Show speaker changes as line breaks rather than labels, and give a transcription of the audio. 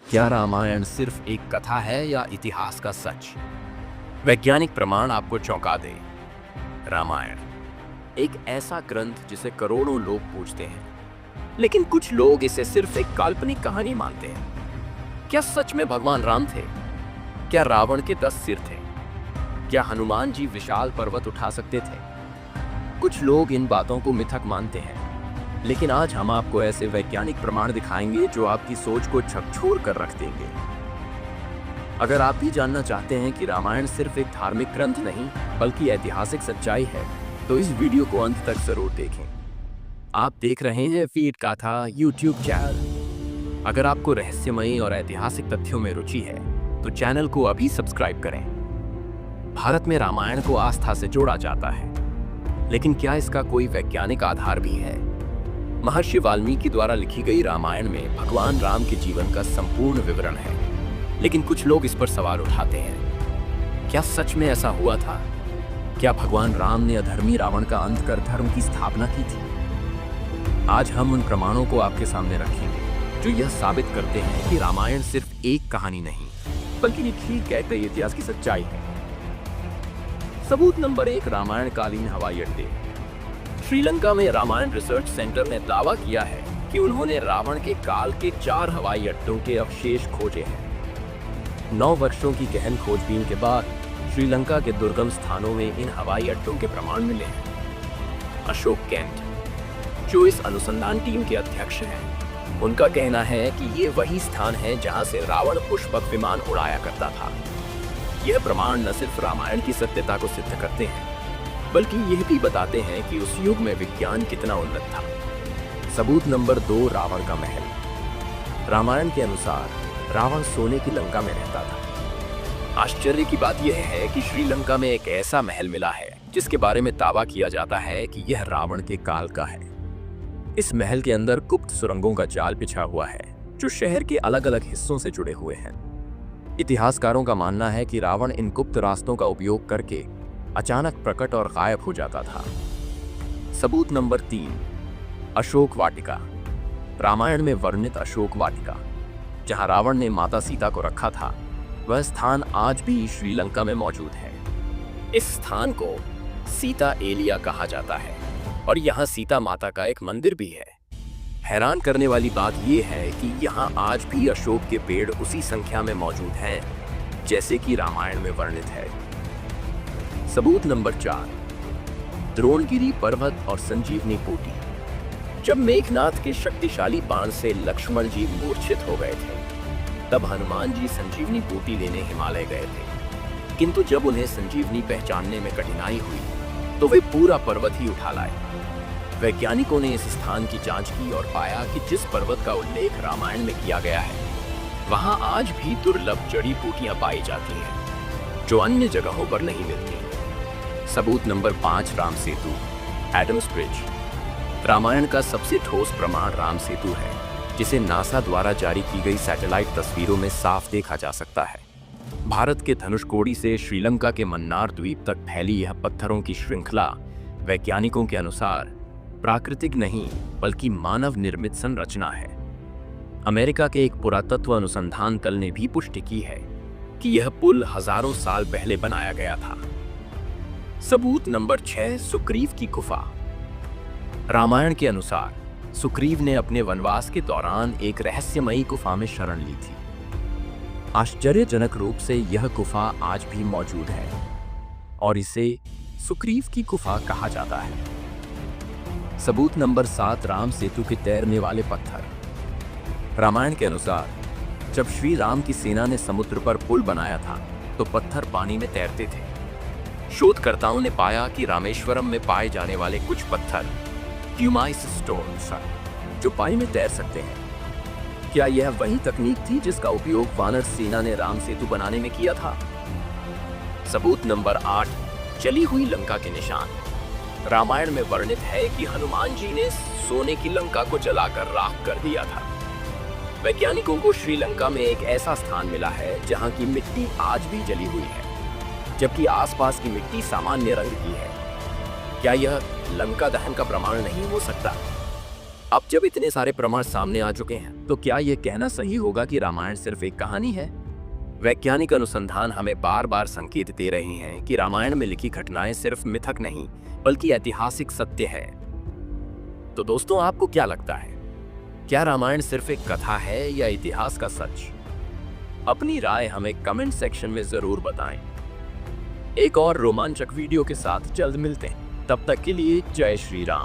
क्या रामायण सिर्फ एक कथा है या इतिहास का सच? वैज्ञानिक प्रमाण आपको चौंका दे। रामायण एक ऐसा ग्रंथ जिसे करोड़ों लोग पूजते हैं, लेकिन कुछ लोग इसे सिर्फ एक काल्पनिक कहानी मानते हैं। क्या सच में भगवान राम थे? क्या रावण के 10 सिर थे? क्या हनुमान जी विशाल पर्वत उठा सकते थे? कुछ लोग इन बातों को मिथक मानते हैं, लेकिन आज हम आपको ऐसे वैज्ञानिक प्रमाण दिखाएंगे जो आपकी सोच को झकझोर कर रख देंगे। अगर आप भी जानना चाहते हैं कि रामायण सिर्फ एक धार्मिक ग्रंथ नहीं बल्कि ऐतिहासिक सच्चाई है, तो इस वीडियो को अंत तक जरूर देखें। आप देख रहे हैं फीड गाथा यूट्यूब चैनल। अगर आपको रहस्यमयी और ऐतिहासिक तथ्यों में रुचि है तो चैनल को अभी सब्सक्राइब करें। भारत में रामायण को आस्था से जोड़ा जाता है, लेकिन क्या इसका कोई वैज्ञानिक आधार भी है? महर्षि वाल्मीकि द्वारा लिखी गई रामायण में भगवान राम के जीवन का संपूर्ण विवरण है, लेकिन कुछ लोग इस पर सवाल उठाते हैं। क्या सच में ऐसा हुआ था? क्या भगवान राम ने अधर्मी रावण का अंत कर धर्म की स्थापना की थी? आज हम उन प्रमाणों को आपके सामने रखेंगे जो यह साबित करते हैं कि रामायण सिर्फ एक कहानी नहीं बल्कि लिखी गए कई इतिहास की सच्चाई है। सबूत नंबर 1, रामायण कालीन हवाई अड्डे। श्रीलंका में रामायण रिसर्च सेंटर ने दावा किया है कि उन्होंने रावण के काल के 4 हवाई अड्डों के अवशेष खोजे हैं। 9 वर्षों की गहन खोजबीन के बाद श्रीलंका के दुर्गम स्थानों में इन हवाई अड्डों के प्रमाण मिले हैं। अशोक कैंट, जो इस अनुसंधान टीम के अध्यक्ष हैं, उनका कहना है कि ये वही स्थान है जहां से रावण पुष्पक विमान उड़ाया करता था। यह प्रमाण न सिर्फ रामायण की सत्यता को सिद्ध करते हैं, बल्कि यह भी बताते हैं कि उस युग में विज्ञान कितना उन्नत था। सबूत नंबर 2, रावण का महल। रामायण के अनुसार रावण सोने की लंका में रहता था। आश्चर्य की बात यह है कि श्रीलंका में एक ऐसा महल मिला है जिसके बारे में दावा किया जाता है कि यह रावण के काल का है। इस महल के अंदर गुप्त सुरंगों का जाल बिछा हुआ है जो शहर के अलग अलग हिस्सों से जुड़े हुए हैं। इतिहासकारों का मानना है कि रावण इन गुप्त रास्तों का उपयोग करके अचानक प्रकट और गायब हो जाता था। सबूत नंबर 3, अशोक वाटिका। रामायण में वर्णित अशोक वाटिका, जहां रावण ने माता सीता को रखा था, वह स्थान आज भी श्रीलंका में मौजूद है। इस स्थान को सीता एलिया कहा जाता है और यहाँ सीता माता का एक मंदिर भी है। हैरान करने वाली बात यह है कि यहाँ आज भी अशोक के पेड़ उसी संख्या में मौजूद हैं जैसे कि रामायण में वर्णित है। सबूत नंबर 4, द्रोणगिरी पर्वत और संजीवनी बूटी। जब मेघनाथ के शक्तिशाली बाण से लक्ष्मण जी मूर्छित हो गए थे, तब हनुमान जी संजीवनी बूटी लेने हिमालय गए थे, किंतु जब उन्हें संजीवनी पहचानने में कठिनाई हुई तो वे पूरा पर्वत ही उठा लाए। वैज्ञानिकों ने इस स्थान की जांच की और पाया कि जिस पर्वत का उल्लेख रामायण में किया गया है, वहां आज भी दुर्लभ जड़ी बूटियां पाई जाती हैं जो अन्य जगहों पर नहीं मिलती। सबूत number 5, Ram Setu, Adams bridge. Ramayan का सबसे ठोस प्रमाण राम सेतु है, जिसे नासा द्वारा जारी की गई सैटेलाइट तस्वीरों में साफ देखा जा सकता है। भारत के धनुषकोडी से श्रीलंका के मन्नार द्वीप तक फैली यह पत्थरों की श्रृंखला वैज्ञानिकों के अनुसार प्राकृतिक नहीं बल्कि मानव निर्मित संरचना है। अमेरिका के एक पुरातत्व अनुसंधान दल ने भी पुष्टि की है कि यह पुल हजारों साल पहले बनाया गया था। सबूत नंबर 6, सुग्रीव की गुफा। रामायण के अनुसार सुग्रीव ने अपने वनवास के दौरान एक रहस्यमयी गुफा में शरण ली थी। आश्चर्यजनक रूप से यह गुफा आज भी मौजूद है और इसे सुग्रीव की गुफा कहा जाता है। सबूत नंबर 7, राम सेतु के तैरने वाले पत्थर। रामायण के अनुसार जब श्री राम की सेना ने समुद्र पर पुल बनाया था तो पत्थर पानी में तैरते थे। शोधकर्ताओं ने पाया कि रामेश्वरम में पाए जाने वाले कुछ पत्थर ट्यूमाइस स्टोन्स जो पानी में तैर सकते हैं। क्या यह वही तकनीक थी जिसका उपयोग वानर सेना ने राम सेतु बनाने में किया था? सबूत नंबर 8, जली हुई लंका के निशान। रामायण में वर्णित है कि हनुमान जी ने सोने की लंका को जलाकर राख कर दिया था। वैज्ञानिकों को श्रीलंका में एक ऐसा स्थान मिला है जहां की मिट्टी आज भी जली हुई है, जबकि आसपास की मिट्टी सामान्य रंग की है। क्या यह लंका दहन का प्रमाण नहीं हो सकता? अब जब इतने सारे प्रमाण सामने आ चुके हैं, तो क्या यह कहना सही होगा कि रामायण सिर्फ एक कहानी है? वैज्ञानिक अनुसंधान हमें बार बार संकेत दे रहे हैं कि रामायण में लिखी घटनाएं सिर्फ मिथक नहीं, बल्कि ऐतिहासिक सत्य है। तो दोस्तों, आपको क्या लगता है? क्या रामायण सिर्फ एक कथा है या इतिहास का सच? अपनी राय हमें कमेंट सेक्शन में जरूर बताएं। एक और रोमांचक वीडियो के साथ जल्द मिलते हैं। तब तक के लिए जय श्री राम।